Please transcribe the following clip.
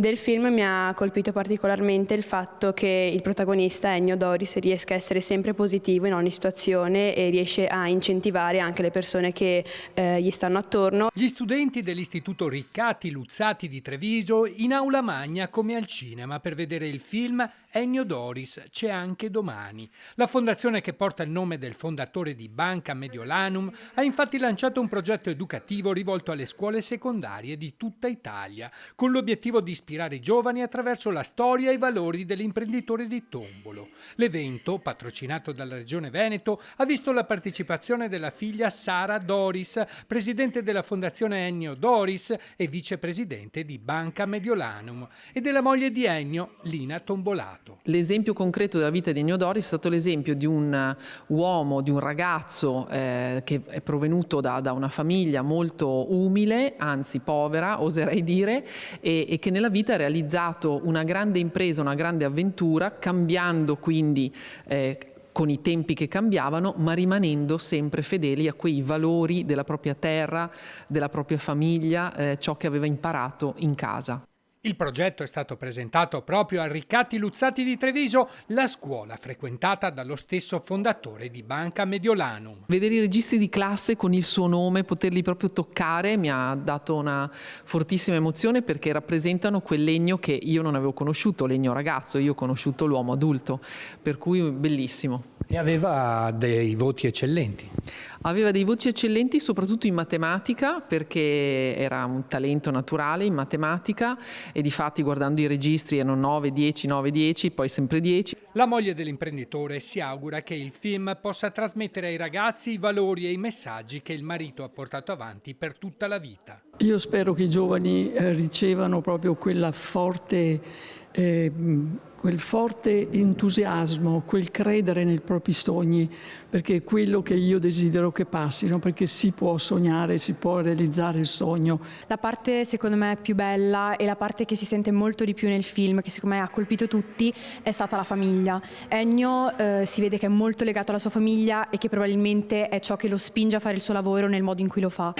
Del film mi ha colpito particolarmente il fatto che il protagonista Ennio Doris riesca a essere sempre positivo in ogni situazione e riesce a incentivare anche le persone che gli stanno attorno. Gli studenti dell'Istituto Riccati Luzzati di Treviso in aula magna come al cinema per vedere il film Ennio Doris c'è anche domani. La fondazione, che porta il nome del fondatore di Banca Mediolanum, ha infatti lanciato un progetto educativo rivolto alle scuole secondarie di tutta Italia, con l'obiettivo di ispirare i giovani attraverso la storia e i valori dell'imprenditore di Tombolo. L'evento, patrocinato dalla Regione Veneto, ha visto la partecipazione della figlia Sara Doris, presidente della Fondazione Ennio Doris e vicepresidente di Banca Mediolanum, e della moglie di Ennio, Lina Tombolato. L'esempio concreto della vita di Ennio Doris è stato l'esempio di un uomo, di un ragazzo che è provenuto da una famiglia molto umile, anzi povera, oserei dire, e che nella vita ha realizzato una grande impresa, una grande avventura, cambiando quindi con i tempi che cambiavano, ma rimanendo sempre fedeli a quei valori della propria terra, della propria famiglia, ciò che aveva imparato in casa. Il progetto è stato presentato proprio a Riccati Luzzati di Treviso, la scuola frequentata dallo stesso fondatore di Banca Mediolanum. Vedere i registri di classe con il suo nome, poterli proprio toccare, mi ha dato una fortissima emozione, perché rappresentano quel Ennio che io non avevo conosciuto, l'Ennio ragazzo, io ho conosciuto l'uomo adulto, per cui bellissimo. E aveva dei voti eccellenti. Aveva dei voti eccellenti soprattutto in matematica, perché era un talento naturale in matematica e difatti guardando i registri erano 9, 10, 9, 10, poi sempre 10. La moglie dell'imprenditore si augura che il film possa trasmettere ai ragazzi i valori e i messaggi che il marito ha portato avanti per tutta la vita. Io spero che i giovani ricevano proprio quel forte entusiasmo, quel credere nei propri sogni, perché è quello che io desidero che passino, perché si può sognare, si può realizzare il sogno. La parte secondo me più bella e la parte che si sente molto di più nel film, che secondo me ha colpito tutti, è stata la famiglia. Ennio si vede che è molto legato alla sua famiglia e che probabilmente è ciò che lo spinge a fare il suo lavoro nel modo in cui lo fa.